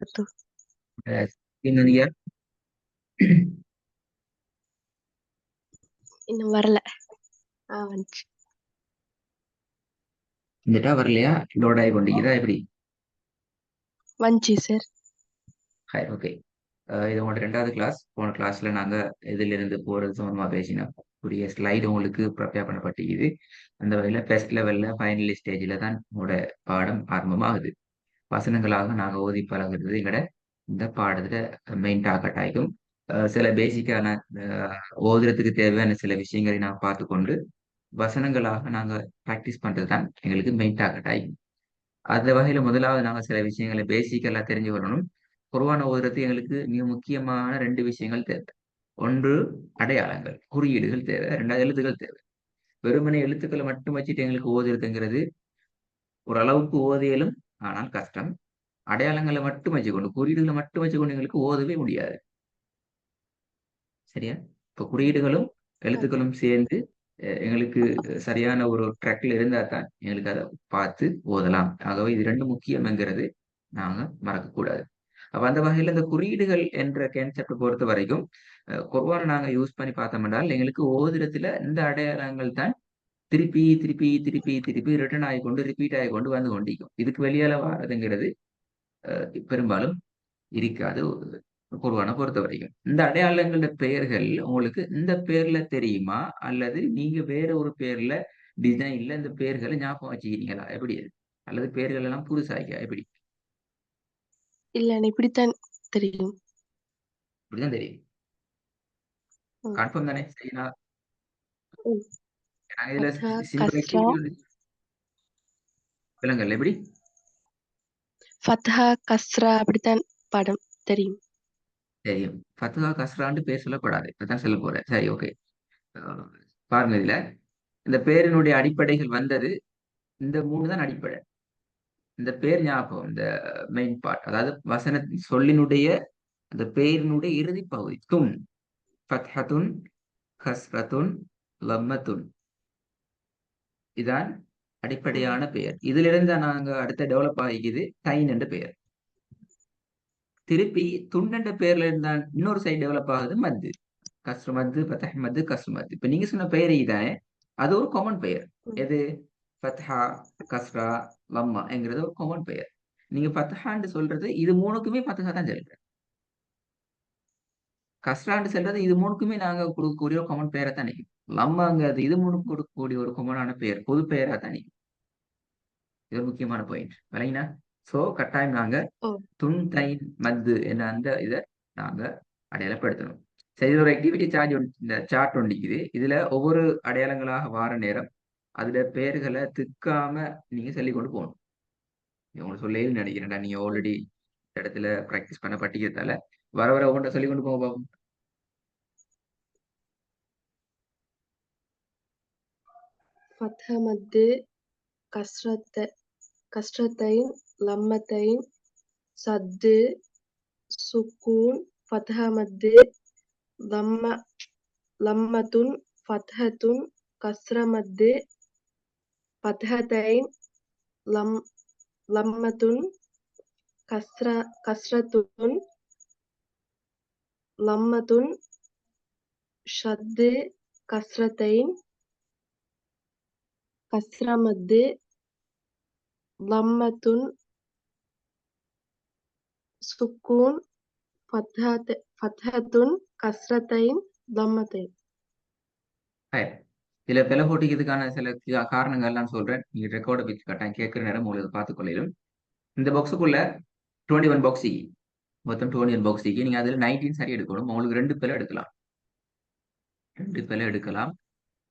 wabarakatuh. இன்னொன்னு இன்னும் வரல. வந்துச்சு. வந்துட்டா வரலையா? லோட் ஆகி கொண்டிருக்குதா எப்படி? வந்துச்சு சார். ஓகே. இது உங்களோட 2வது கிளாஸ். போன கிளாஸ்ல நாங்க இதுல இருந்து போறது சம்பந்தமா பேசினோம். புதிய ஸ்லைடு உங்களுக்கு ப்ரிப்பேர் பண்ணப்பட்டிருக்குது. அந்த வகையில ஃபர்ஸ்ட் லெவல்ல ஃபைனல் ஸ்டேஜ்ல தான் உங்களோட பாடம் ஆரம்பமாகுது. வசனங்களாக நாங்க ஓதி பழகுறது எங்கட இந்த பாடத்துல மெயின் டார்கெட் ஆகிக்கும். சில பேசிக்கான ஓதுறதுக்கு தேவையான சில விஷயங்களை நான் பார்த்துக்கொண்டு வசனங்களாக நாங்க ப்ராக்டிஸ் பண்றது தான் எங்களுக்கு மெயின் டார்கெட் ஆகிக்கும். அந்த வகையில முதலாவது நாங்க சில விஷயங்களை பேசிக்கலா தெரிஞ்சு கொள்ளணும். குர்ஆன் ஓதுறது எங்களுக்கு மிக முக்கியமான 2 விஷயங்கள் தேவை. ஒன்று அடையாளங்கள், குறியீடுகள் தேவை. 2வது எழுத்துக்கள் தேவை. வெறுமனே எழுத்துக்களை மட்டும் வச்சுட்டு எங்களுக்கு ஓதுறதுங்கிறது ஓரளவுக்கு ஓதியலும், ஆனால் கஷ்டம். அடையாளங்களை மட்டும் வச்சுக்கொண்டு, குறியீடுகளை மட்டும் வச்சுக்கொண்டு எங்களுக்கு ஓதவே முடியாது. சரியா? இப்ப குறியீடுகளும் எழுத்துக்களும் சேர்ந்து எங்களுக்கு சரியான ஒரு ட்ராக்ல இருந்தா தான் எங்களுக்கு அதை பார்த்து ஓதலாம். ஆகவே இது 2 முக்கியம்ங்கிறது நாங்க மறக்கக்கூடாது. அப்ப அந்த வகையில இந்த குறியீடுகள் என்ற கான்செப்ட் பொறுத்த வரைக்கும் குர்ஆனை நாங்க யூஸ் பண்ணி பார்த்தோம் என்றால் எங்களுக்கு ஓதுறதுல இந்த அடையாளங்கள் தான் திருப்பி திருப்பி திருப்பி திருப்பி ரிட்டர்ன் ஆகிக்கொண்டு ரிப்பீட் ஆகிக்கொண்டு வந்து கொண்டிருக்கும். இதுக்கு வெளியால வாரதுங்கிறது பெரும்பாலும் இருக்காது குர்ஆனை பொறுத்த வரைக்கும். இந்த அடையாளங்களோட பெயர்கள் உங்களுக்கு இந்த பேர்ல தெரியுமா? அல்லது நீங்க வேற ஒரு பேர்ல டிசைன்ல இந்த பேர்களை ஞாபகம் வச்சுக்கிறீங்களா? எப்படி அது? அல்லது பேர்கள் எல்லாம் புதுசாகியா எப்படி? இல்ல எனக்கு இப்படித்தான் தெரியும். இப்படிதான் தெரியும். ம். கன்ஃபார்ம் தானே? சரி, ம். நான் இதுல ஃபத்ஹா, சிம்பிள் கஸ்ரா, ஆக்டிவிட்டி வந்து விலங்கல் எப்படி ஃபத்ஹா, கஸ்ரா அப்படித்தான் படம் தெரியும். தெரியும். ஃபத்ஹா கஸ்ரான்னு பேர் சொல்லப்படாது. இப்பதான் சொல்ல போறேன். சரி, ஓகே. பாருங்க இதுல இந்த பேரினுடைய அடிப்படைகள் வந்தது. இந்த 3 தான் அடிப்படை. இந்த பேர் ஞாபகம், இந்த மெயின் பார்ட், அதாவது வசன சொல்லினுடைய அந்த பெயரினுடைய இறுதி பகுதி துன், ஃபத்ஹத்துன், கஸ்ரத்துன், லம்மத்துன், இதான் ம். அடிப்படையான பெயர். இதிலிருந்து நாங்க அடுத்த டெவலப் ஆகிக்குது டைன் என்ற பெயர். திருப்பி துன் என்ற பெயர்ல இருந்தா இன்னொரு சைடு டெவலப் ஆகுது மத்து, கஸ்ரு மத்து, ஃபத்ஹ் மத்து, கஸ்ரு மத்து. இப்ப நீங்க சொன்ன பெயர் இதானே, அது ஒரு காமன் பெயர். ம். எது? ஃபத்ஹா, கஸ்ரா, லம்மாங்கிறது ஒரு காமன் பெயர். நீங்க ஃபத்ஹான்னு சொல்றது இது 3க்குமே ஃபத்ஹா தான் சொல்றேன். கஸ்ரான்னு சொல்றது இது 3க்குமே நாங்க கொடுக்கக்கூடிய ஒரு காமன் பெயரை தான் நினைக்கும். லம்மாங்கிறது இது 3க்கும் கொடுக்கக்கூடிய ஒரு காமனான பெயர், பொது பெயரா தான் நினைக்கும். இது ஒரு முக்கியமான பாயிண்ட் விளங்கினா. சோ கட்டாயம் நாங்க ஓ. துன் தைன் மத்து என்ற அந்த இதை நாங்க அடையாளப்படுத்தணும். சரி, இது ஒரு ஆக்டிவிட்டி சார்ஜ் இந்த சார்ட் ஒண்டிக்குது. இதுல ஒவ்வொரு அடையாளங்களாக வார நேரம் அதுல பெயர்களை திக்காம நீங்க சொல்லிக் கொண்டு போகணும். உங்களுக்கு சொல்லேன்னு நினைக்கிறேன்டா, நீங்க ம். ஆல்ரெடி இடத்துல பிராக்டிஸ் பண்ண பட்டிக்கிறதால வர வர ஒவ்வொன்றை சொல்லிக் கொண்டு போக பார்ப்போம். ஃபத்ஹா மத்து, கஸ்ரத்தைன், லம்மத்தைன், சத்து, சுக்கூன், ஃபத்ஹா மத்து, லம்ம லம்மத்துன், ஃபத்ஹத்துன், கஸ்ர மத்து, ஃபத்ஹத்தைன், லம் லம்மத்துன், கஸ்ரத்துன், லம்மத்துன், ஷத்து, கஸ்ரத்தைன், கஸ்ர மத்து, லம்மத்துன், சுக்கூன், ஃபத்ஹத்துன், கஸ்ரத்தைன், லம்மத்தைன். ஹாய். இதுல பிழை போட்டிக்கிறதுக்கான சில காரணங்கள் எல்லாம் சொல்றேன். நீங்க ரெக்கார்டை வச்சு கட்டாயம் கேட்கிற நேரம் உங்களுக்கு பார்த்துக் கொள்ளையிலும். இந்த பாக்ஸுக்குள்ள 21 பாக்ஸ் மொத்தம் 21 பாக்ஸ் நீங்க அதுல 19 சரி எடுக்கணும். உங்களுக்கு 2 பிழை எடுக்கலாம். 2 பிழை எடுக்கலாம்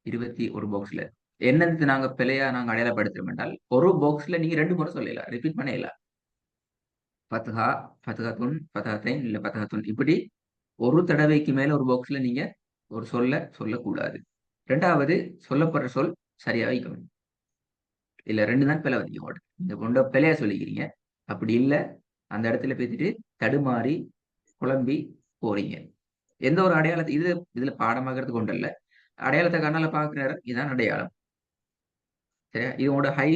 21 பாக்ஸ்ல. என்னது நாங்க பிழையா நாங்க அடையாளப்படுத்துறோம் என்றால், ஒரு பாக்ஸ்ல நீங்க 2 முறை சொல்லலாம், ரிப்பீட் பண்ணலாம். ஃபத்ஹா, ஃபத்ஹத்துன், ஃபத்ஹத்தைன் இல்ல ஃபத்ஹத்துன், இப்படி ஒரு தடவைக்கு மேல ஒரு பாக்ஸ்ல நீங்க ஒரு சொல்லக்கூடாது. 2வது சொல்லப்படுற சொல் சரியா வைக்கணும். இல்ல 2 தான் பிழை வந்தீங்க. நீங்க கொண்ட பிழையா சொல்லிக்கிறீங்க. அப்படி இல்ல அந்த இடத்துல பேசிட்டு தடுமாறி குழம்பி போறீங்க. எந்த ஒரு அடையாளத்தை இதுல பாடமாகிறது கொண்டல்ல. அடையாளத்தை கண்ணால பாக்குற நேரம் இதான் அடையாளம். சரியா? இது உங்களோட ஹை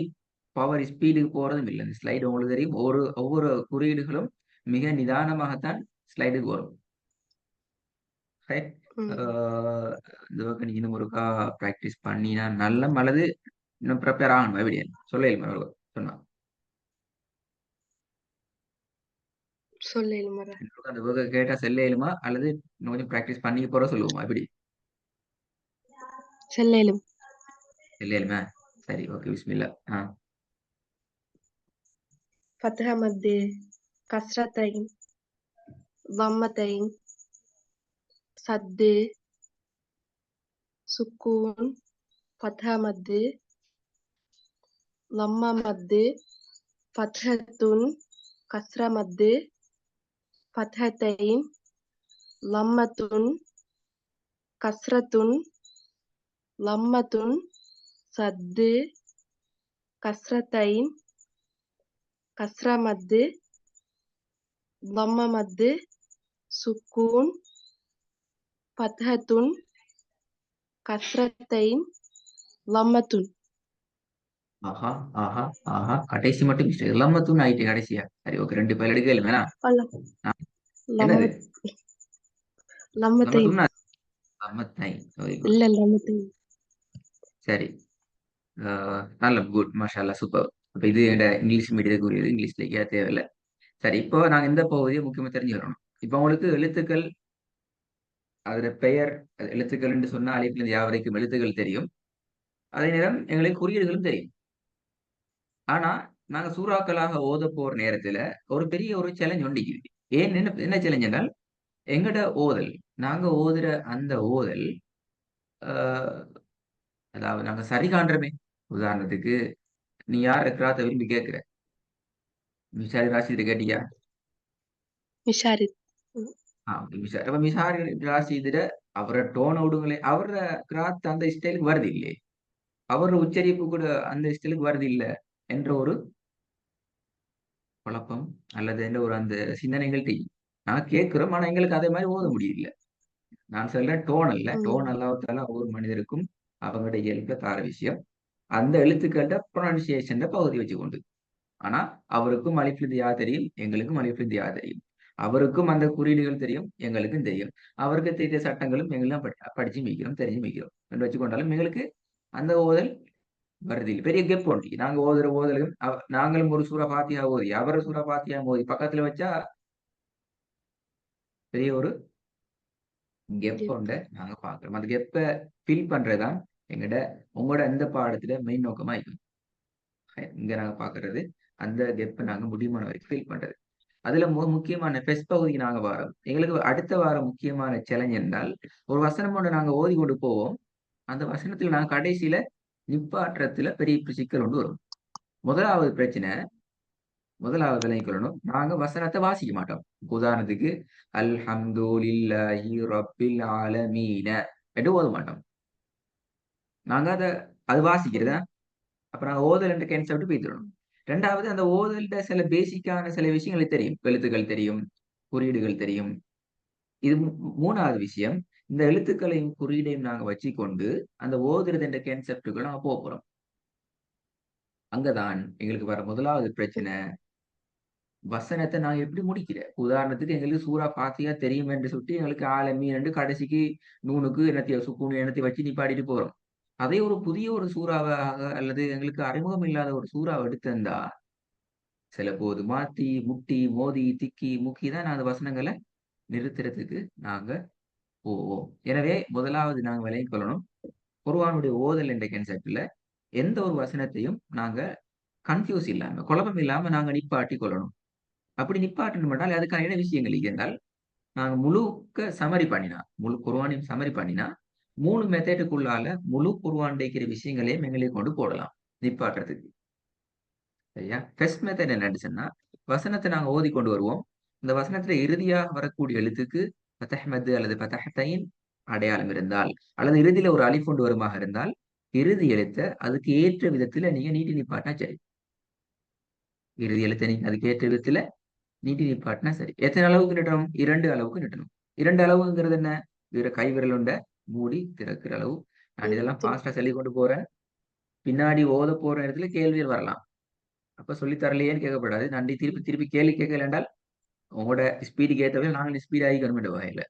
பவர் ஸ்பீடுக்கு போறதும் இல்லை. இந்த ஸ்லைடு உங்களுக்கு தெரியும். ஒவ்வொரு ஒவ்வொரு குறியீடுகளும் மிக நிதானமாகத்தான் ஸ்லைடுக்கு வரும். ரைட். ம். இந்த பக்கம் நீ இன்னும் ஒருக்கா ப்ராக்டிஸ் பண்ணினா நல்ல அல்லது இன்னும் ப்ரிப்பேர் ஆகணும் எப்படியா சொல்ல சொன்னா சொல்லேன் மர. அந்த ஒர்க்கை கேட்டா செல்ல இயலுமா அல்லது இன்னும் கொஞ்சம் ப்ராக்டிஸ் பண்ணி போற சொல்லுவோமா எப்படி செல்லேலும். செல்ல இயலுமா? சரி, ஓகே, பிஸ்மில்லா. فتح مادي كسرتين ضمتين سد سكون فتح مادي ضم مادي فتحة كسر مادي فتحتين ضمة كسرة ضمة سد كسرتين كسر مادي ضم مادي سكون فتحة كسرتين ضمة. ஆஹா, ஆஹா, ஆஹா, கடைசி மட்டும் மிஸ்டேக் லம்மத்துன்னு ஆயிட்டு கடைசியா. சரி, ஓகே, 2 பேர் எடுக்கல வேணா. والله என்னது لمتين லம்மத்துன்னா லம்மத்தை. Very good. إلا لمتين. சரி, நல்ல குட், மாஷால்லா, சூப்பர். அப்ப இது என் இங்கிலீஷ் மீடியத்துக்கு உரியது, இங்கிலீஷ்ல தேவையில்லை. சரி, இப்போ நாங்க இந்த பகுதியை முக்கியமா தெரிஞ்சுக்கிறோம். இப்போ உங்களுக்கு எழுத்துக்கள், அதுல பெயர், எழுத்துக்கள் என்று சொன்னா அலிஃப்ல யா வரைக்கும் எழுத்துக்கள் தெரியும். அதே நேரம் எங்களுக்கு குறியீடுகளும் தெரியும். ஆனா நாங்க சூறாக்களாக ஓத போற நேரத்துல ஒரு பெரிய ஒரு சேலஞ்ச் ஒண்டிக்குது. ஏன் என்ன சேலஞ்ச் என்றால் எங்கட ஓதல், நாங்க ஓதுற அந்த ஓதல், ஆஹ், அதாவது நாங்க சரி காண்றோமே. உதாரணத்துக்கு நீ யார் கிராத்த விரும்பி கேட்கிற, மிசாரி ராசித கேட்டியா? مشاري. மிசாரி, அப்ப மிசாரி ராசிதுட அவரோட டோனை விடுங்களே, அவரோட கிராத் அந்த ஸ்டைலுக்கு வருது இல்லையே, அவரோட உச்சரிப்பு கூட அந்த ஸ்டைலுக்கு வருது இல்ல என்ற ஒரு குழப்பம் அல்லது என்ற ஒரு அந்த சிந்தனைகள் நான் கேட்கிறோம். ஆனா எங்களுக்கு அதே மாதிரி ஓத முடியல. நான் சொல்றேன் டோன் அல்ல, டோன் அல்லாவிட்டால ஒவ்வொரு மனிதருக்கும் அவங்களோட இயல்புல தார விஷயம். அந்த எழுத்துக்கள்கிட்ட ப்ரொனன்சியேஷன் பகுதி வச்சுக்கொண்டு. ஆனா அவருக்கும் அலிஃப் யா தெரியும், எங்களுக்கும் அலிஃப் யா தெரியும். அவருக்கும் அந்த குறியீடுகள் தெரியும், எங்களுக்கும் தெரியும். அவருக்கு தெரிய சட்டங்களும் எங்களும் படிச்சு மிக்கிறோம், தெரிஞ்சு மிக்கிறோம் என்று வச்சுக்கொண்டாலும் எங்களுக்கு அந்த ஓதல் வருது இல்லை. பெரிய கெப் ஒண்டி நாங்க ஓதுற ஓதலும் நாங்களும் ஒரு சூறா பாத்தியா ஓதி அவர சூறா பாத்தியா ஓதி பக்கத்துல வச்சா பெரிய ஒரு கெப் உண்ட நாங்க பாக்குறோம். அந்த கெப்பை ஃபில் பண்றதுதான் எங்கட உங்களோட அந்த பாடத்துல மெயின் நோக்கமா இருக்கும். இங்க நாங்க பாக்குறது அந்த கெப்பை நாங்க முடியுமான வரைக்கும் ஃபில் பண்றது. அதுல முக்கியமான பெஸ்ட் பகுதிக்கு நாங்க வாரோம். எங்களுக்கு அடுத்த வாரம் முக்கியமான சேலஞ்ச் என்றால் ஒரு வசனம் ஒன்று நாங்க ஓதி கொண்டு போவோம். அந்த வசனத்துல நாங்க கடைசியில நிப்பாற்றத்துல பெரிய சிக்கல் ஒன்று வரும். முதலாவது பிரச்சனை, முதலாவது விளங்கிக்கொள்ளணும், நாங்க வசனத்தை வாசிக்க மாட்டோம். உதாரணத்துக்கு அல்ஹம்துலில்லாஹி ரப்பில் ஆலமீன என்று ஓத மாட்டோம். நாங்க அது வாசிக்கிறதா. அப்ப நாங்க ஓதல் என்ற கான்செப்ட் பேசிடணும். ரெண்டாவது, அந்த ஓதல்ட சில பேசிக்கான சில விஷயங்கள் தெரியும், எழுத்துக்கள் தெரியும், குறியீடுகள் தெரியும். இது மூணாவது விஷயம். இந்த எழுத்துக்களையும் குறியீடையும் நாங்க வச்சுக்கொண்டு அந்த ஓதுறது என்ற கான்செப்டுக்கு நாங்க போக போறோம். அங்கதான் எங்களுக்கு வர முதலாவது பிரச்சனை, வசனத்தை நான் எப்படி முடிக்கிறேன். உதாரணத்துக்கு எங்களுக்கு சூறா பாத்தியா தெரியும் என்று சுட்டி எங்களுக்கு ஆலமீன் என்று கடைசிக்கு நூனுக்கு என்னத்தையோ சுக்கூனு என்னத்தை வச்சு நீ பாடிட்டு போறோம். அதே ஒரு புதிய ஒரு சூறாவாக அல்லது எங்களுக்கு அறிமுகம் இல்லாத ஒரு சூறாவை எடுத்திருந்தா சில போது மாத்தி முட்டி மோதி திக்கி முக்கி தான் அந்த வசனங்களை நிறுத்துறதுக்கு நாங்க போவோம். எனவே முதலாவது நாங்க விளங்கிக் கொள்ளணும், குர்ஆனுடைய ஓதல் என்ற கான்செப்ட்ல எந்த ஒரு வசனத்தையும் நாங்க கன்ஃபியூஸ் இல்லாம குழப்பம் இல்லாம நாங்க நிப்பாட்டி கொள்ளணும். அப்படி நிப்பாட்டணும்னால் அதுக்கான என்ன விஷயங்கள் என்றால், நாங்க முழுக்க சமரி பண்ணினா, முழு குர்ஆனையும் சமரி பண்ணினா 3 மெத்தடுக்குள்ளால முழு குர்ஆன் இருக்கிற விஷயங்களையும் எங்களை கொண்டு போடலாம் நிப்பாட்டுறதுக்கு. சரியா? ஃபர்ஸ்ட் மெத்தட் என்னன்னு சொன்னா, வசனத்தை நாங்க ஓதி கொண்டு வருவோம். இந்த வசனத்துல இறுதியா வரக்கூடிய எழுத்துக்கு ஃபதஹ் மத் அல்லது ஃபதஹ்தைன் அடையாளம் இருந்தால், அல்லது இறுதியில ஒரு அலிஃப் கொண்டு வருமாக இருந்தால், இறுதி எழுத்தை அதுக்கு ஏற்ற விதத்துல நீங்க நீட்டி நிப்பாட்டினா சரி. இறுதி எழுத்தை நீங்க அதுக்கு ஏற்ற விதத்துல நீட்டி நிப்பாட்டினா சரி. எத்தனை அளவுக்கு நிட்டணும்? 2 அளவுக்கு நிட்டணும். 2 அளவுங்கிறது என்ன? கை விரல் உண்ட மூடி திறக்கிற அளவு. நான் இதெல்லாம் ஃபாஸ்டா சொல்லி கொண்டு போறேன். பின்னாடி ஓத போற இடத்துல கேள்விகள் வரலாம். அப்ப சொல்லி தரலையேன்னு கேட்கப்படாது. நன்றி, திருப்பி திருப்பி கேள்வி கேட்கல என்றால் உங்களோட ஸ்பீடுக்கு ஏற்றவே நாங்கள் ஸ்பீட் ஆகிக்கணும் வகையில்.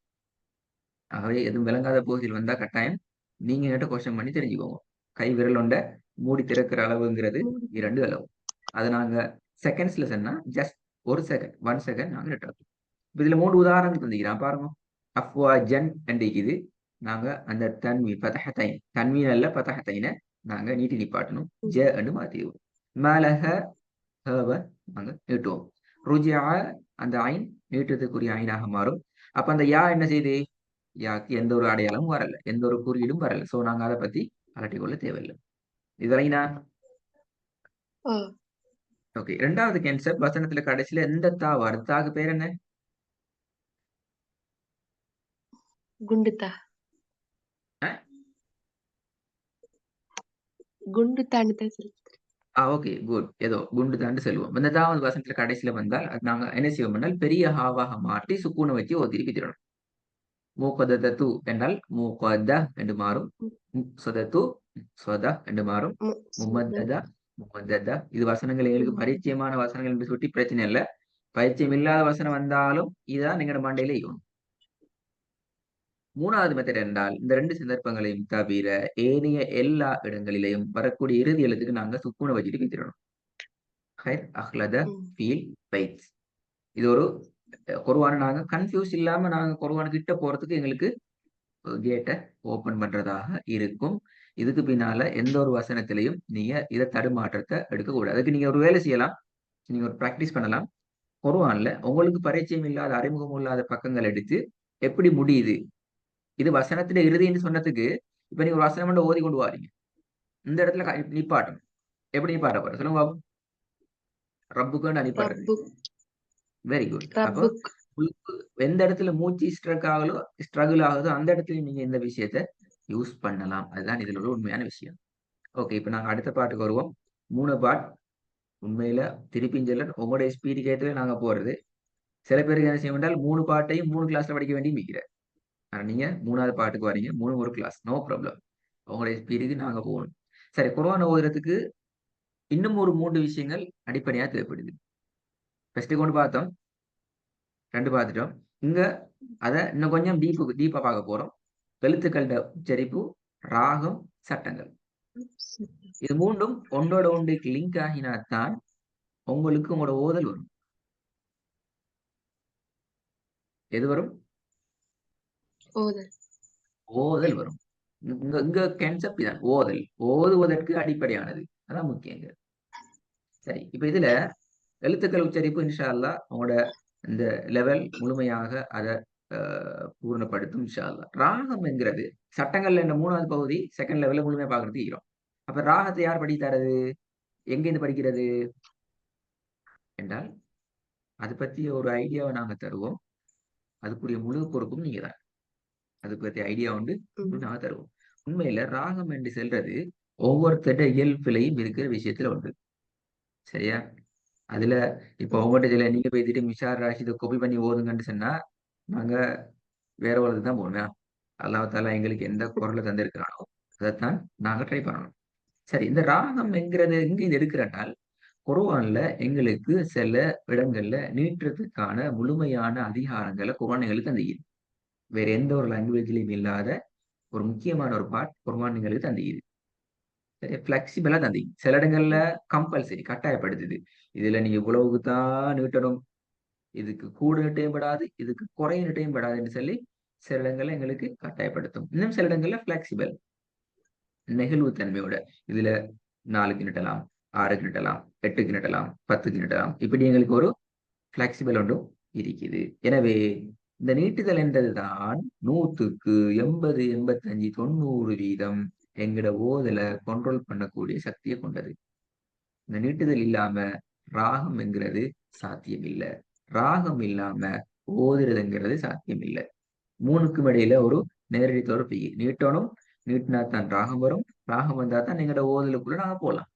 ஆகவே எதுவும் விளங்காத பகுதியில் வந்தா கட்டாயம் நீங்க என்கிட்ட கொஸ்டின் பண்ணி தெரிஞ்சுக்கோங்க. கை விரலொண்ட மூடி திறக்கிற அளவுங்கிறது 2 அளவு. அதை நாங்க செகண்ட்ஸ்ல சொன்னா ஜஸ்ட் 1 செகண்ட் 1 செகண்ட் நாங்க எடுத்துறோம். இதுல 3 உதாரணம் தந்திக்கிறேன் பாருங்க. அஃப்வாஜன் இது நாங்க அந்த பதஹத்தைன் தன்வீன் அல்ல பதஹத்தைனை நாங்க நீட்டி நிப்பாட்டணும். ஜ என்று மாத்திடுவோம். மேலக ஹவ நாங்க நீட்டுவோம். ருஜியா அந்த ஐன் நீட்டத்துக்குரிய ஐனாக மாறும். அப்ப அந்த யா என்ன செய்யுது? யாக்கு எந்த ஒரு அடையாளமும் வரல, எந்த ஒரு குறியீடும் வரல. சோ நாங்க அதை பத்தி அலட்டிக்கொள்ள தேவையில்லை. இதுவரைனா ஓகே. 2வது கான்செப்ட் வசனத்துல கடைசியில எந்த தா வருது? தாக்கு பேர் என்ன? குண்டுத்தா. குண்டுத்தான்னு தான் சொல்லு. Okay good. ஏதோ குண்டு தாண்டு செல்வோம். இந்த தா வந்து வசனத்துல கடைசியில வந்தால் அது நாங்க என்ன செய்வோம் என்றால் பெரிய ஹாவாக மாற்றி சுக்கூனை வச்சு திருப்பி தரணும். மூக்கதத்து என்றால் மூக்கத என்று மாறும். சொதத்து சொத என்று மாறும். மும்மததா மும்மததா. இது வசனங்கள் எங்களுக்கு பரிச்சயமான வசனங்கள் என்று சுட்டி பிரச்சனை இல்லை. பரிச்சயம் இல்லாத வசனம் வந்தாலும் இதான் நீங்களோட மண்டையில இருக்கும். 3வது மெத்தட் என்றால் இந்த 2 சந்தர்ப்பங்களையும் தவிர ஏனைய எல்லா இடங்களிலையும் வரக்கூடிய இறுதி எழுத்துக்கு நாங்க சுக்கூனை வச்சுட்டு பிரிச்சிடணும். அஹ்லத ஃபீல் பைட்ஸ். இது ஒரு குர்ஆனை நாங்க கன்ஃபியூஸ் இல்லாம நாங்க குர்ஆன் கிட்ட போறதுக்கு எங்களுக்கு கேட்டை ஓபன் பண்றதாக இருக்கும். இதுக்கு பின்னால எந்த ஒரு வசனத்திலையும் நீங்க இதை தடுமாற்றத்தை எடுக்கக்கூடாது. அதுக்கு நீங்க ஒரு வேலை செய்யலாம். நீங்க ஒரு பிராக்டிஸ் பண்ணலாம். குர்ஆன்ல உங்களுக்கு பரிச்சயம் இல்லாத அறிமுகம் இல்லாத பக்கங்கள் எடுத்து எப்படி முடியுது, இது வசனத்துல இறுதின்னு சொன்னதுக்கு இப்ப நீங்க ஒரு வசனம் ஓதி கொண்டு வாரீங்க. இந்த இடத்துல நிப்பாட்டணும். எப்படி நிப்பாட்ட போற சொல்லுங்க பாபு. ரப்புக்கு நிப்பாட்டுறது. Very good. அப்போ உங்களுக்கு எந்த இடத்துல மூச்சு ஸ்ட்ரகிள் ஆகுதோ அந்த இடத்துல நீங்க இந்த விஷயத்த யூஸ் பண்ணலாம். அதுதான் இதுல ஒரு உண்மையான விஷயம். ஓகே. இப்ப நாங்க அடுத்த பாட்டுக்கு வருவோம். 3 பாட் உண்மையில திருப்பிஞ்சல உங்களுடைய ஸ்பீடுக்கு ஏற்றவே நாங்க போறது. சில பேருக்கு என்ன செய்ய வேண்டால் 3 பாட்டையும் 3 கிளாஸ்ல படிக்க வேண்டியும் மிக்கிறேன். ஆனா நீங்க 3வது பாட்டுக்கு வரீங்க. 3 ஒரு கிளாஸ். No problem. உங்களுடைய ஸ்பீடுக்கு நாங்க போகணும். சரி. குர்ஆன் ஓதுறதுக்கு இன்னும் ஒரு 3 விஷயங்கள் அடிப்படையா தேவைப்படுது. ஃபர்ஸ்ட் கொண்டு பார்த்தோம். 2 பார்த்துட்டோம். இங்க அத இன்னும் கொஞ்சம் டீப்பா பார்க்க போறோம். எழுத்துக்களோட உச்சரிப்பு, ராகம், சட்டங்கள். இது 3ம் ஒன்றோட ஒன்றுக்கு லிங்க் ஆகினாத்தான் உங்களுக்கு உங்களோட ஓதல் வரும். எது வரும்? ஓதல் வரும். இங்க கான்செப்ட் தான் ஓதல். ஓதுவதற்கு அடிப்படையானது. அதான் முக்கியங்க. சரி. இப்ப இதுல எழுத்துக்கள் உச்சரிப்பு இன்ஷா அல்லாஹ் உங்களோட இந்த லெவல் முழுமையாக அதை பூர்ணப்படுத்தும் இன்ஷா அல்லாஹ். ராகம் என்கிறது சட்டங்கள்ல இந்த 3வது பகுதி செகண்ட் லெவல்ல முழுமையா பார்க்கறதுக்கு இருக்கிறோம். அப்ப ராகத்தை யார் படித்து தரது? எங்கிருந்து படிக்கிறது என்றால் அதை பத்தி ஒரு ஐடியாவை நாங்க தருவோம். அதுக்குரிய முழு பொறுப்பும் நீங்க தான். அது பத்தி ஐடியா உண்டு நாங்க தருவோம். உண்மையில ராகம் என்று செல்றது ஒவ்வொருத்தருடைய இயல்பிலையும் இருக்கிற விஷயத்துல உண்டு. சரியா? அதுல இப்ப உங்கள்கிட்ட நீங்க பேசிட்டு மிஷார் ராஷிதை காப்பி பண்ணி ஓதுங்கன்னு சொன்னா நாங்க வேற ஒரு தான் போகணும். அல்லாஹ் தாலா எங்களுக்கு எந்த குரலை தந்திருக்கிறானோ அதைத்தான் நாங்க ட்ரை பண்ணணும். சரி. இந்த ராகம் என்கிறது எங்க இது எடுக்கிறனால் குர்ஆன்ல எங்களுக்கு சில இடங்கள்ல நீட்டுறதுக்கான முழுமையான அதிகாரங்களை குர்ஆன் எங்களுக்கு தந்துகிறது. வேற எந்த ஒரு லாங்குவேஜ்லயும் இல்லாத ஒரு முக்கியமான ஒரு பார்ட் குர்ஆன் எங்களுக்கு தந்துகிறது. சரி. பிளெக்சிபிளா தந்தி. சில இடங்கள்ல கம்பல்சரி கட்டாயப்படுத்துது. இதுல நீங்க இவ்வளவுக்கு தான் நீட்டணும், இதுக்கு கூட நீட்டையும் படாது, இதுக்கு குறைய நீட்டையும் படாதுன்னு சொல்லி சில இடங்கள்ல எங்களுக்கு கட்டாயப்படுத்தும். இன்னும் சில இடங்கள்ல பிளெக்சிபிள் நெகிழ்வுத்தன்மையோட இதுல 4க்கு நீட்டலாம், 6க்கு நீட்டலாம், 8க்கு நீட்டலாம், 10க்கு நீட்டலாம். இப்படி எங்களுக்கு ஒரு பிளெக்சிபிள் ஒன்றும் இருக்குது. எனவே இந்த நீட்டுதல் என்றதுதான் 100க்கு 80, 85, 90% எங்கட ஓதல கண்ட்ரோல் பண்ணக்கூடிய சக்தியை கொண்டது. இந்த நீட்டுதல் இல்லாம ராகம் என்கிறது சாத்தியம் இல்லை. ராகம் இல்லாம ஓதுறதுங்கிறது சாத்தியம் இல்லை. 3க்கும் இடையில ஒரு நேரடி தொடர்பு. நீட்டணும், நீட்டினா தான் ராகம் வரும், ராகம் வந்தா தான் எங்களோட ஓதலுக்குள்ள நாங்க போகலாம்.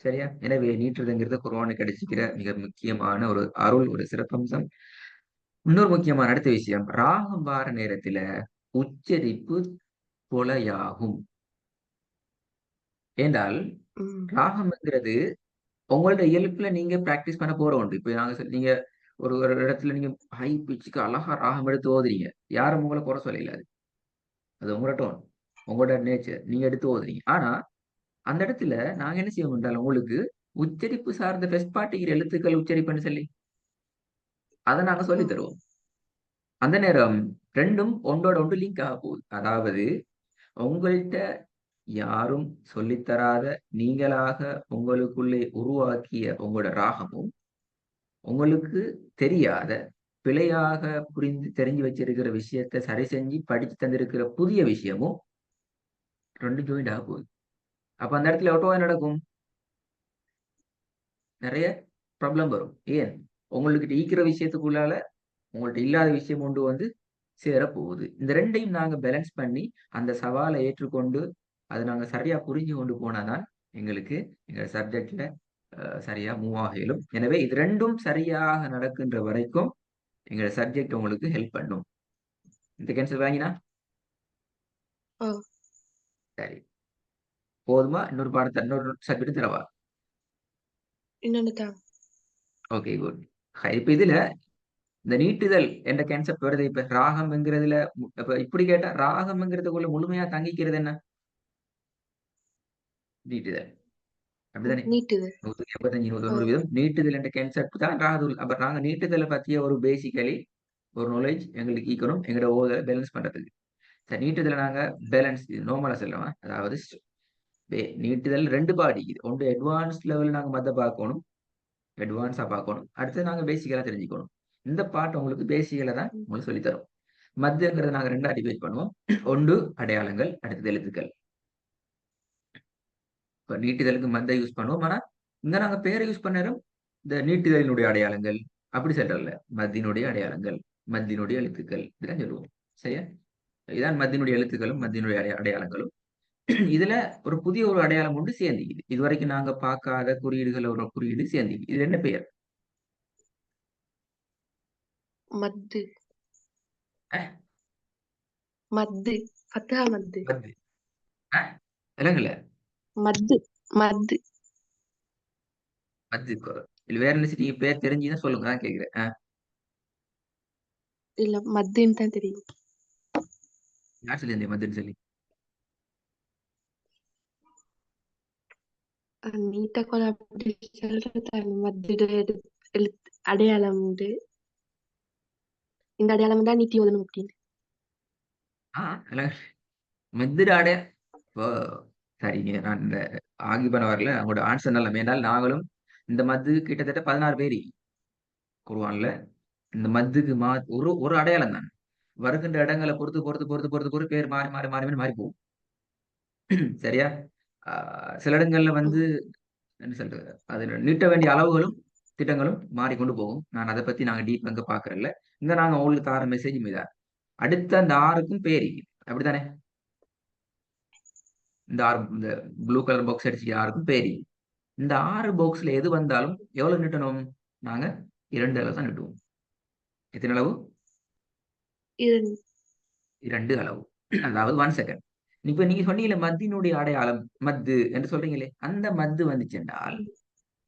சரியா? எனவே நீட்டுறதுங்கிறது குர்ஆனுக்கு கிடைச்சிக்கிற மிக முக்கியமான ஒரு அருள், ஒரு சிறப்பம்சம். இன்னொரு முக்கியமான அடுத்த விஷயம், ராகம் வார நேரத்துல உச்சரிப்பு கொலையாகும். ஏண்டால் ராகம்ங்கிறது உங்களோட இயல்புல நீங்க பிராக்டிஸ் பண்ண போற உண்டு. இப்ப நீங்க ஒரு ஒரு இடத்துல நீங்க ஹை பிச்சுக்கு அழகா ராகம் எடுத்து ஓதுறீங்க. யாரும் உங்கள குறை சொல்லல அது. அது உங்களோட டோன். உங்களோட நேச்சர். நீங்க எடுத்து ஓதுறீங்க. ஆனா, அந்த இடத்துல நாங்க என்ன செய்வோம் என்றால் உங்களுக்கு உச்சரிப்பு சார்ந்த ஃபர்ஸ்ட் பார்ட்டிக்கிற எழுத்துக்கள் உச்சரிப்புன்னு சொல்லி, அத நாங்க ஓ சொல்லி தருவோம். அந்த நேரம் 2ம் ஒன்றோட ஒன்று லிங்க் ஆக போகுது. அதாவது உங்கள்ட்ட யாரும் சொல்லித் தராத, நீங்களாக உங்களுக்குள்ளே உருவாக்கிய உங்களோட ராகமும், உங்களுக்கு தெரியாத, பிழையாக புரிந்து தெரிஞ்சு வச்சிருக்கிற விஷயத்த சரி செஞ்சு படிச்சு தந்திருக்கிற புதிய விஷயமும் 2ம் ஜாயிண்ட் ஆக போகுது. அப்ப அந்த இடத்துல ஆட்டோவா என்ன நடக்கும்? நெறைய ப்ராப்ளம் வரும். ஏன்? உங்கள்கிட்ட இருக்கிற விஷயத்துக்குள்ளால உங்கள்ட்ட இல்லாத விஷயம் கொண்டு வந்து சேரப்போகுது. இந்த 2யும் நாங்க பேலன்ஸ் பண்ணி, அந்த சவால ஏற்றுக்கொண்டு, அத நாங்க சரியா புரிஞ்சு கொண்டு போனா தான், எங்களுக்கு எங்க சப்ஜெக்ட்ல சரியா மூவ் ஆக இயலும். எனவே இது 2ம் சரியாக நடக்கின்ற வரைக்கும், எங்க சப்ஜெக்ட் உங்களுக்கு ஹெல்ப் பண்ணும். இந்த கேன்சல் வாங்கினா? ஓ சரி. போதுமா? இன்னொரு சப்ஜெக்ட் தரவா? இன்னொன்னு தான். Okay, good. இப்ப இதுல இந்த நீட்டுதல் என்ற கான்செப்ட் வருது. இப்ப ராகம்ங்கிறதுல இப்ப இப்படி கேட்டா ராகம்ங்கிறதுக்குள்ள முழுமையா தங்கிக்கிறது என்ன? நீட்டுதல். அப்படிதானே? நீட்டுது. 100க்கு 85, ஓ 190% நீட்டுதல் என்ற கான்செப்ட் தான் ராகதுல். அப்ப நாங்க நீட்டுதல பத்திய ஒரு பேசிக்கலி ஒரு நாலேட்ஜ் எங்களுக்கு ஈக்கணும். எங்களோட ஓத பேலன்ஸ் பண்றதுக்கு. சரி, நீட்டுதல நாங்க பேலன்ஸ் நார்மலா சொல்லலாம். அதாவது நீட்டுதல் 2 பாடிக்குது. ஒன்று அட்வான்ஸ்ட் லெவல் நாங்க மத்த பார்க்கணும். அட்வான்ஸா பார்க்கணும். அடுத்து நாங்க பேசிக்கலா தெரிஞ்சுக்கணும். இந்த பார்ட் உங்களுக்கு பேசிக்கல தான் ம். உங்களுக்கு சொல்லித் தரும். மத்துங்கிறத நாங்க 2ஆ டிவைட் பண்ணுவோம். ஒன்று அடையாளங்கள், அடுத்தது எழுத்துக்கள். இப்ப நீட்டுதலுக்கு மத்த யூஸ் பண்ணுவோம். ஆனா, இங்க நாங்க பேர யூஸ் பண்ண நேரம், இந்த நீட்டுதலினுடைய அடையாளங்கள் அப்படி சொல்றதில்ல. மத்தினுடைய அடையாளங்கள், மத்தினுடைய எழுத்துக்கள் இப்படிதான் சொல்லுவோம். சரியா? இதான் மத்தினுடைய எழுத்துக்களும், மத்தினுடைய அடையாளங்களும். இதுல ஒரு புதிய ஒரு அடையாளம் ஒன்று சேர்ந்துக்குது. இதுவரைக்கும் நாங்க பார்க்காத குறியீடுகள் ஒரு குறியீடு சேர்ந்துக்குது. இது என்ன பெயர்? மத்து. அ மத்து. ஃபத்ஹா மத்து. மத்து. அ விளங்கல. மத்து. மத்து. மத்து. இல்ல வேற என்ன நீங்க பேர் தெரிஞ்சுதுன்னா சொல்லுங்க. அதான் கேட்கிறேன். இல்ல மத்துன்னு தான் தெரியும். யார் சொல்லியிருந்தீங்க மத்துன்னு சொல்லி? நீட்ட கொலை அப்படி சொல்றது மத்திட எழுத்து அடையாளம் உண்டு. இந்த அடையாளம் தான் நீட்டி ஓதணும் அப்படின்னு. விளங்க மத்துட இப்போ சரிங்க. நான் இந்த ஆர்கியூ பண்ண வரல. உங்களோட ஆன்சர் நல்ல மேலால் நாங்களும் இந்த மத்து கிட்டத்தட்ட 16 பேரு குர்ஆன்ல. இந்த மத்துக்கு ஒரு ஒரு அடையாளம் தான். வருகின்ற இடங்கள பொறுத்து பேர் மாறி போகும். சரியா? ஆ சில இடங்கள்ல வந்து ம். என்ன சொல்றது? அதுல நீட்ட வேண்டிய அளவுகளும், திட்டங்களும் மாறிக்கொண்டு போகும். நான் அத பத்தி நாங்க டீப் அங்க பார்க்கறல்ல. இங்க நாங்க உங்களுக்கு தார மெசேஜும் இதான். அடுத்த அந்த 6க்கும் பேர் இருக்குது. அப்படித்தானே? இந்த 6 இந்த ப்ளூ கலர் பாக்ஸ் அடிச்சு 6க்கும் பேர் இருக்குது. இந்த 6 பாக்ஸ்ல எது வந்தாலும் எவ்வளவு நீட்டணும்? நாங்க 2 அளவு தான் நீட்டுவோம். எத்தன அளவு? இது 2 அளவு. அதாவது 1 செகண்ட். இப்ப நீங்க சொன்னீங்கல்ல மத்தினுடைய அடையாளம், மத்து என்று சொல்றீங்களே, அந்த மத்து வந்துச்சு என்றால்,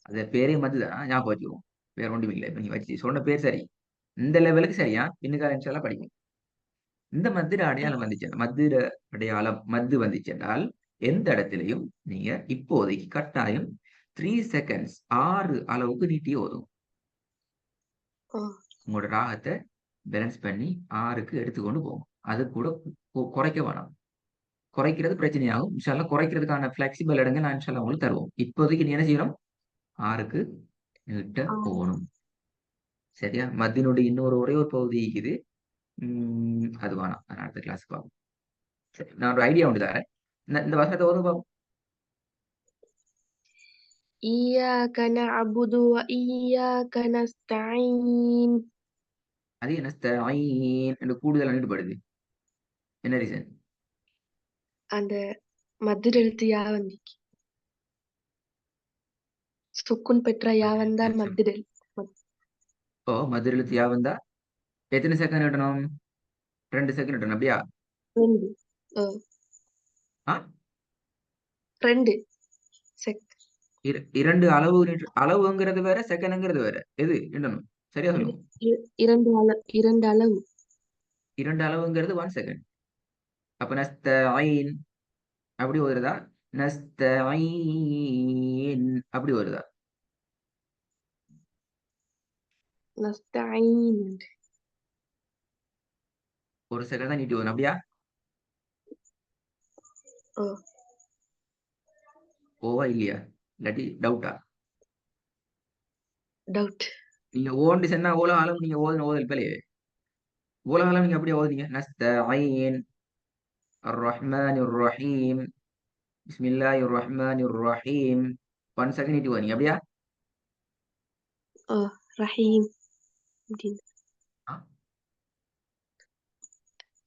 அது பேரே மத்து தான். ஞாபகம் வச்சுக்குவோம். வேற ஒண்ணும் இல்ல. இப்ப நீங்க சொன்ன பேர் சரி. இந்த லெவலுக்கு சரியா? பின்னுக்கால இன்ஷா அல்லாஹ் படிக்கும். இந்த மத்திர அடையாளம் வந்துச்சு. மத்திர அடையாளம் மத்து வந்துச்சு என்றால், எந்த இடத்திலயும் நீங்க இப்போதைக்கு கட்டாயம் 3 செகண்ட்ஸ் 6 அளவுக்கு நீட்டி ஓதும். உங்களோட ராகத்த பேலன்ஸ் பண்ணி 6க்கு எடுத்துக்கொண்டு போகும். அது கூட குறைக்க வேணாம். குறைக்கிறது பிரச்சனையாகும். இன்ஷா அல்லாஹ் குறைக்கிறதுக்கான ஃப்ளெக்சிபிள் இடங்கள் நான் இன்ஷா அல்லாஹ் உங்களுக்கு தருவோம். இப்போதைக்கு நீ என்ன செய்யணும்? 6க்கு நீட்ட போகணும். சரியா? மத்தினுடைய இன்னொரு ஒரே ஒரு பகுதி இருக்குது. அது வேணாம். நான் அடுத்த கிளாஸ்க்கு பார்ப்போம். சரி. நான் ஒரு ஐடியா ஒண்ணு தரேன். இந்த வசனத்த ஓதுங்க பாப்போம். இய்யாக நஅபுது வ இய்யாக நஸ்தஈன். அது என்ன ஸ்தஈன் என்று கூடுதலா நீட்டப்படுது. என்ன ரீசன்? அந்த மத்திர எழுத்து யா வந்துச்சு. சுக்குன் பெற்ற யா வந்தால் மத்திர எழுத்து. இப்போ மதுர எழுத்து யா வந்தா எத்தனை செகண்ட் நீட்டணும்? 2 செகண்ட் நீட்டணும். அப்படியா? 2. ஓ ஆ? 2 செக். 2 அளவு அளவுங்கிறது வேற, செகண்ட்ங்கிறது வேற. எது நீட்டணும்? சரியா சொல்லுங்க. இரண்டு அளவு. 2 அளவுங்கிறது 1 செகண்ட். அப்ப நஸ்தஈன் அப்படி வருதா? நஸ்தஈன் அப்படி வருதா? நஸ்தஈன். 1 செகண்ட் தான் நீட்டி வரும். அப்படியா? ஓ ஓவா இல்லையா? இல்லாட்டி டவுட்டா? டவுட். நீங்க ஓன்னு சொன்னா ஓலகாலம் நீங்க ஓதல் பிழையே. ஓலகாலம் நீங்க அப்படியே ஓதுனீங்க. நஸ்தஈன் அர்-ரஹ்மானிர் ரஹீம் பிஸ்மில்லாஹிர் ரஹ்மானிர் ரஹீம் 1 செகண்ட் நீட்டி வரும். அப்படியா? ஓ ரஹீம் அப்படின்னு. ஆ?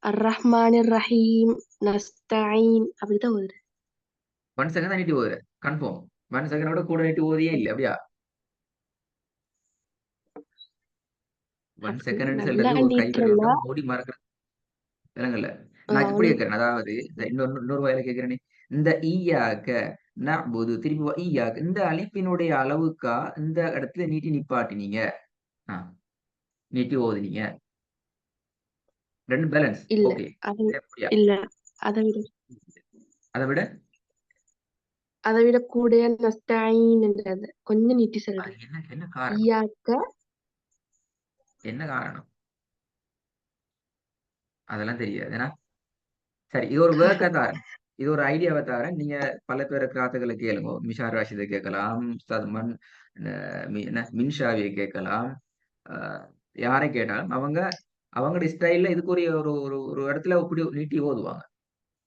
அர்-ரஹ்மானிர் ரஹீம் நஸ்தஈன் அப்படிதான் வருது. 1 செகண்ட் தான் நீட்டி ஓதுற. கன்ஃபார்ம். 1 செகண்டோட கூட நீட்டி ஓதியே இல்லை. அப்படியா? 1 அப்படி செகண்ட் நல்லா சொல்றது ஒரு கைவிரல் நீட்டல. நோட்டம் மூடி மறக்கிறது. விளங்கல. நான் இப்படி அவனுக்கு கேட்கிறேன். அதாவது இன்னொரு வகையில கேட்கிறேனே. இந்த ஈயாக்க நஅ்புது திருப்பி ஈயாக்க இந்த அலிப்பினுடைய அளவுக்கா இந்த இடத்துல நீட்டி நிப்பாட்டினீங்க. ஆ, நீட்டி ஓதுனீங்க. 2 பேலன்ஸ். இல்ல. ஓகே. அது அப்படியா? இல்ல. அதை விட அதை விட அதை விட கூட நஸ்தஈன்ன்றது கொஞ்சம் நீட்டி அது சொல்றேன். என்ன என்ன காரணம்? ஈயாக்க என்ன காரணம்? அதெல்லாம் தெரியாது. ஏன்னா சரி இது ஒரு வேர்க்கா தாரேன். இது ஒரு ஐடியாவை தாரேன். நீங்க பல பேரை கிராத்துகளை கேளுங்க. மிஷார் ராஷிதை கேட்கலாம். உஸ்தாத் என்ன மின்ஷாவியை கேட்கலாம். யாரை கேட்டாலும் அவங்க அவங்களுடைய ஸ்டைல்ல இதுக்குரிய ஒரு ஒரு ஒரு இடத்துல இப்படி நீட்டி ஓதுவாங்க.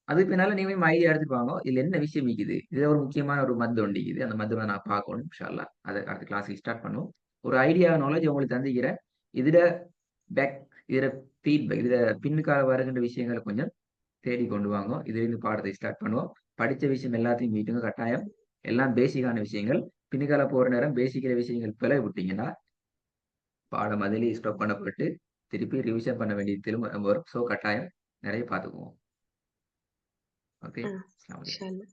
அதுக்கு பின்னால நீங்க ஐடியா எடுத்துட்டு வாங்க. இதுல என்ன விஷயம் இருக்குது? இதுல ஒரு முக்கியமான ஒரு மத்து ஒண்டிக்குது. அந்த மத்து நான் பார்க்கணும். இன்ஷா அல்லாஹ். அதை அடுத்த கிளாஸுக்கு ஸ்டார்ட் பண்ணுவோம். ஒரு ஐடியா நாலேஜ் உங்களுக்கு தந்துக்கிறேன். இதுல பேக் இதுல ஃபீட்பேக் இதுல பின்னுக்காக வருகின்ற விஷயங்களை கொஞ்சம் தேடி கொண்டு வாங்க. இதிலிருந்து பாடத்தை ஸ்டார்ட் பண்ணுவோம். படிச்ச விஷயம் எல்லாத்தையும் மீட்டுங்க கட்டாயம். எல்லாம் பேசிக்கான விஷயங்கள். பின்னுக்கால போற நேரம் பேசிக்கிற விஷயங்கள் பிழை விட்டீங்கன்னா பாடம் அதிலேயே ஸ்டாப் பண்ணப்பட்டு திருப்பி ரிவிஷன் பண்ண வேண்டியது திரும்ப வரும். ஸோ கட்டாயம் நிறைய பார்த்துக்குவோம். ஓகே. அஸ்ஸலாமு அலைக்கும். இன்ஷா அல்லாஹ்.